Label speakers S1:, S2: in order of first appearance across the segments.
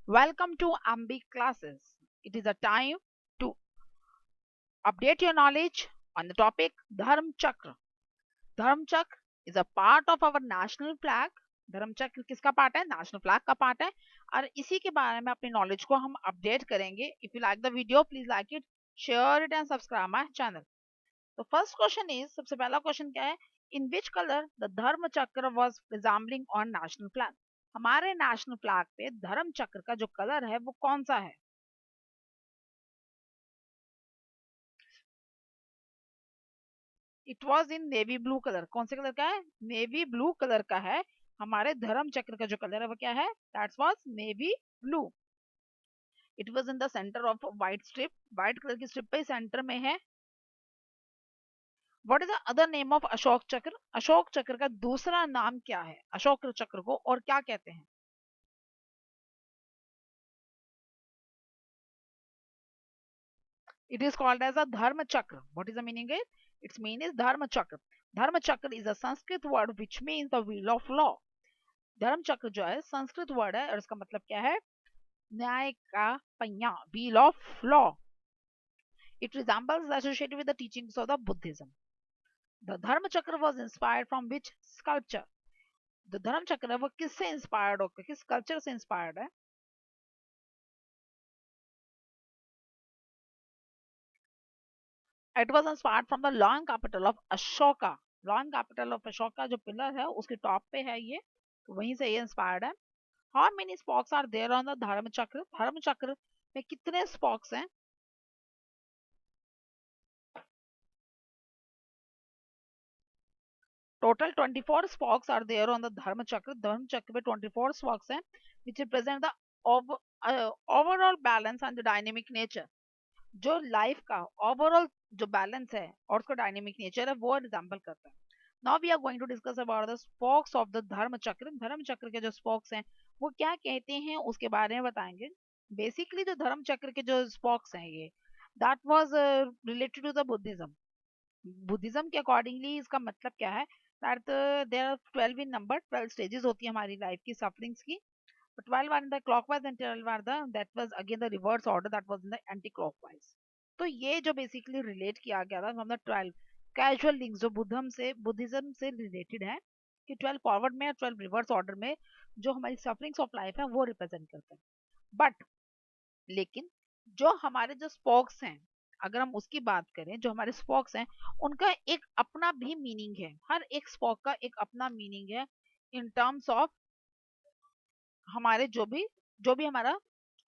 S1: Welcome to Ambi classes. It is a time to update your knowledge on the topic Dharm Chakra. Dharm Chakra is a part of our national flag. धर्म चक्र किसका part है? National flag का part है और इसी के बारे में अपनी नॉलेज को हम अपडेट करेंगे. If you like the video please like it, share it and subscribe my channel. तो फर्स्ट क्वेश्चन इज, सबसे पहला क्वेश्चन क्या है? इन विच कलर द धर्म चक्र was resembling on national flag. हमारे नेशनल फ्लैग पे धर्म चक्र का जो कलर है वो कौन सा है? It was in navy blue colour. कौन से कलर का है? नेवी ब्लू कलर का है. हमारे धर्म चक्र का जो कलर है वो क्या है? That was navy blue. It was in the centre of white strip. White colour की स्ट्रिप पे सेंटर में है. What is the other name of Ashok चक्र? अशोक चक्र का दूसरा नाम क्या है? अशोक चक्र को और क्या कहते हैं? It is called as a dharma chakra. What is the meaning? Its meaning is dharma chakra. Dharma chakra is a Sanskrit word which means the wheel of law. धर्म चक्र जो है संस्कृत वर्ड है और इसका मतलब क्या है? न्याय का पहिया, wheel of law. It resembles associated with the teachings of the Buddhism. The Dharma Chakra was inspired from which sculpture? The धर्म चक्र है वो किससे इंस्पायर्ड होकर, किस कल्चर से इंस्पायर्ड है? It was inspired from the lion capital of Ashoka. Lion capital of Ashoka जो पिलर है उसके टॉप पे है ये, तो वहीं से ये इंस्पायर्ड है. How many spokes are there on the धर्म चक्र? धर्म चक्र में कितने स्पॉक्स हैं? Total 24 spokes are there on the Dharma Chakra. Dharma Chakra में 24 spokes हैं, which represent the overall balance and the dynamic nature. जो लाइफ का ओवरऑल जो बैलेंस है और उसका डायनेमिक नेचर है वो रिजेंबल करता है. Now we are going to discuss about the spokes of the Dharma Chakra. धर्म चक्र के जो स्पोक्स हैं वो क्या कहते हैं उसके बारे में बताएंगे. बेसिकली जो धर्म चक्र के जो स्पोक्स हैं ये that was related to the Buddhism. Buddhism के अकॉर्डिंगली इसका मतलब क्या है? That there are 12 in number. 12 stages होती है हमारी लाइफ की सफरिंग्स की. But 12 are in the clockwise and 12 are the that was again the reverse order, that was in the anti-clockwise. तो ये जो बेसिकली रिलेट किया गया था फ्रॉम द 12 कैजुअल लिंक्स जो बुद्धिज्म से रिलेटेड है कि 12 फॉरवर्ड में और 12 रिवर्स ऑर्डर में जो हमारी सफरिंग्स ऑफ लाइफ है वो रिप्रेजेंट करते हैं. बट लेकिन जो हमारे जो स्पोक्स हैं, अगर हम उसकी बात करें, जो हमारे स्पोक्स हैं उनका एक अपना भी मीनिंग है. हर एक स्पोक का एक अपना मीनिंग है इन टर्म्स ऑफ हमारे जो भी हमारा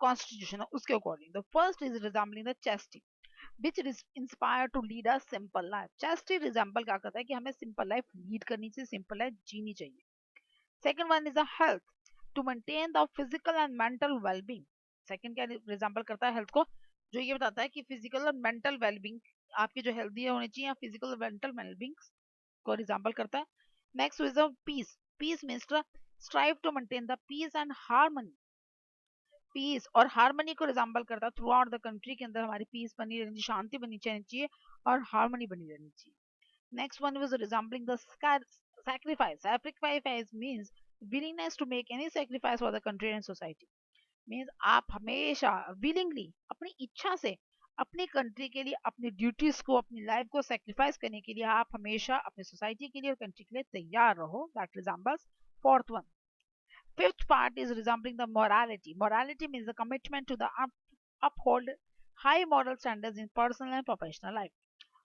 S1: कॉन्स्टिट्यूशन है उसके according. The first is resembling the chastity which is inspire to lead a simple life. Chastity resemble क्या करता है कि हमें सिंपल लाइफ लीड करनी चाहिए, सिंपल लाइफ जीनी चाहिए. Second one is a health to maintain the physical and mental wellbeing. Second क्या रिजेंबल करता है? हेल्थ को, जो ये बताता है कि फिजिकल और मेंटल वेलबींग आपकी जो हेल्दी होनी चाहिए, फिजिकल और मेंटल वेलबींग को रिजेंबल करता है. Next is a peace. Peace means strive to maintain the peace and harmony. Peace और हारमोनी को रिजेंबल करता है. थ्रू आउट द कंट्री के अंदर हमारी पीस बनी रहनी चाहिए, शांति बनी चाहिए और हारमोनी बनी रहनी चाहिए. Next one was resembling the sacrifice. Sacrifice means willingness to make any sacrifice for the country and society. Means आप हमेशा विलिंगली, अपनी इच्छा से अपनी कंट्री के लिए, अपनी ड्यूटीज को, अपनी लाइफ को सेक्रीफाइस करने के लिए आप हमेशा अपनी सोसाइटी के लिए और कंट्री के लिए तैयार रहो. That resembles fourth one. Fifth part is resembling the morality. Morality means the commitment to the uphold high moral standards in personal and professional life.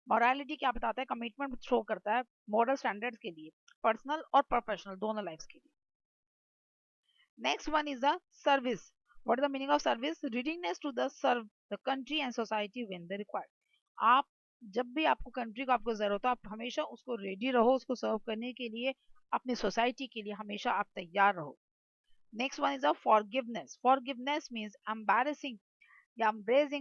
S1: Morality क्या बताता है? कमिटमेंट शो करता है मॉरल स्टैंडर्ड्स के लिए, पर्सनल और professional दोनों lifes के लिए. Next one is the service. What is the meaning of service? Readiness to the serve the country and society when they required. आप जब भी आपको कंट्री को आपको जरूरत हो आप हमेशा उसको रेडी रहो, उसको सर्व करने के लिए, अपनी सोसाइटी के लिए हमेशा आप तैयार रहो. Next one is a forgiveness. Forgiveness means embracing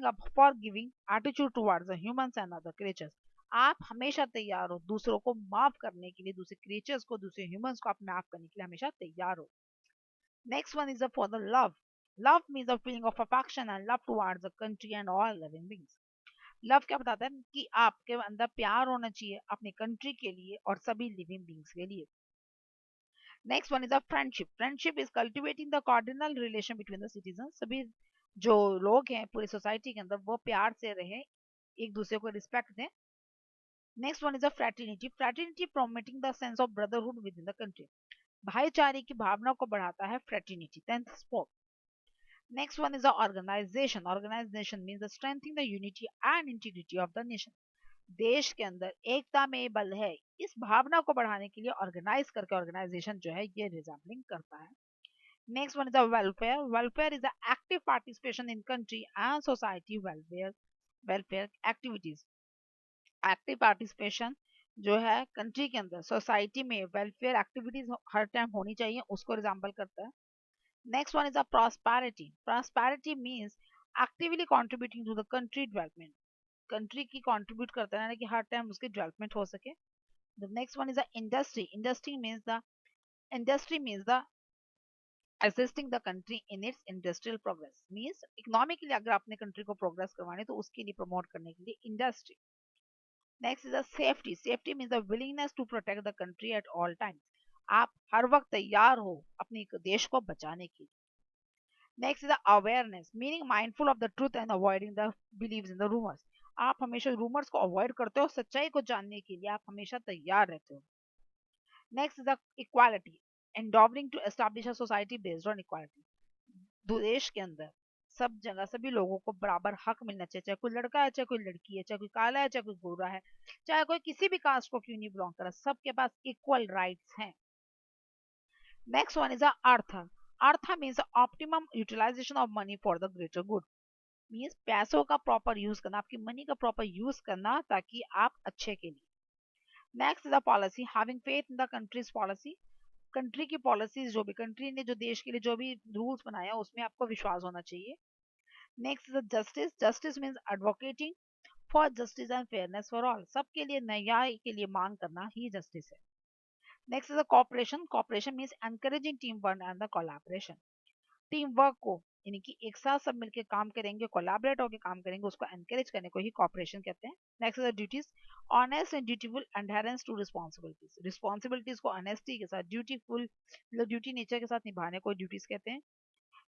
S1: a forgiving attitude towards the humans and other creatures. आप हमेशा तैयार हो दूसरों को माफ करने के लिए, दूसरे क्रिएचर्स को, दूसरे ह्यूमंस को आप माफ करने के लिए हमेशा तैयार हो. Next one is for the love. Love means a feeling of affection and love towards the country and all living beings. Love क्या बताता है? कि आपके अंदर प्यार होना चाहिए अपनी कंट्री के लिए और सभी लिविंग बींग्स के लिए. Next one is a friendship. Friendship is cultivating the cardinal relation between the citizen. सभी जो लोग हैं पूरी सोसाइटी के अंदर वो प्यार से रहे, एक दूसरे को रिस्पेक्ट दें. Next one is a fraternity. Fraternity promoting the sense of brotherhood with in the country. भाईचारे की भावना को बढ़ाता है fraternity. Tenth spoke. Next one is a organisation. Organisation means the strengthening the unity and integrity of the nation. देश के अंदर एकता में बल है, इस भावना को बढ़ाने के लिए ऑर्गेनाइज करके ऑर्गेनाइजेशन जो है ये रिजेंबलिंग करता है. Next one is a welfare. Welfare is a active participation in country and society welfare. Welfare activities, active participation जो है कंट्री के अंदर सोसाइटी में वेलफेयर एक्टिविटीज हर टाइम होनी चाहिए, उसको रिजेंबल करता है. Next one is a prosperity. Prosperity means actively contributing to the country development. Country की कंट्रीब्यूट करता है ना कि हर टाइम उसकी डेवलपमेंट हो सके. The next one is the industry. Industry means the assisting the country in its industrial progress. Means economically अगर अपने कंट्री को प्रोग्रेस करवाने तो उसके लिए प्रमोट करने के लिए industry. Next is the safety. Safety means the willingness to protect the country at all times. आप हर वक्त तैयार हो अपने देश को बचाने के लिए. Next is the awareness, meaning mindful of the truth and avoiding the believes in the rumours. आप हमेशा रूमर्स को अवॉइड करते हो, सच्चाई को जानने के लिए आप हमेशा तैयार रहते हो. Next is the equality. Endeavouring to establish a society based on equality. देश के अंदर सब जगह सभी लोगों को बराबर हक मिलना चाहिए, चाहे कोई लड़का है, चाहे कोई लड़की है, चाहे कोई काला है, चाहे कोई गोरा है, चाहे कोई किसी भी कास्ट को क्यों नहीं बिलोंग करा, सबके पास इक्वल राइट्स हैं. Next one is Artha. Artha means optimum utilisation of money for the greater good. Means पैसों का प्रॉपर यूज करना, आपकी मनी का प्रॉपर यूज करना ताकि आप अच्छे के लिए. Next is a policy. Having faith in the countries policy. Country की पॉलिसीज जो भी कंट्री ने जो देश के लिए जो भी रूल्स बनाया उसमें आपको विश्वास होना चाहिए. Next is justice. Justice means advocating for justice and fairness for all. सबके लिए न्याय के लिए मांग करना ही जस्टिस है. Next is cooperation. Cooperation means encouraging team work and the collaboration. Team work को यानी कि एक साथ सब मिलकर काम करेंगे, कोलैबोरेट होकर काम करेंगे, उसको एनकरेज करने को ही कॉपरेशन कहते हैं. Next is duties. Honest and dutiful adherence to responsibilities. Responsibilities को ऑनेस्टी के साथ ड्यूटीफुल मतलब ड्यूटी नेचर के साथ निभाने को ड्यूटीज कहते हैं.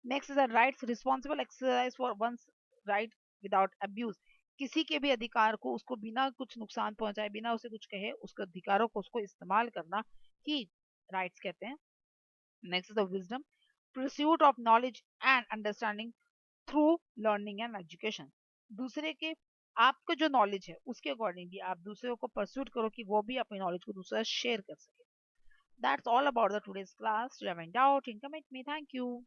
S1: Next is rights. Responsible exercise for one's right without abuse. किसी के भी अधिकार को उसको बिना कुछ नुकसान पहुंचाए, बिना उसे कुछ कहे, उसके अधिकारों को उसको इस्तेमाल करना ही राइट्स कहते हैं. Next is the wisdom. pursuit of knowledge and understanding through learning and education. दूसरे के आपको जो नॉलेज है उसके अकॉर्डिंगली आप दूसरों को परस्यूट करो कि वो भी अपनी नॉलेज को दूसरा शेयर कर सके. That's all about the today's class. Do you have any doubt? You can comment me. Thank you.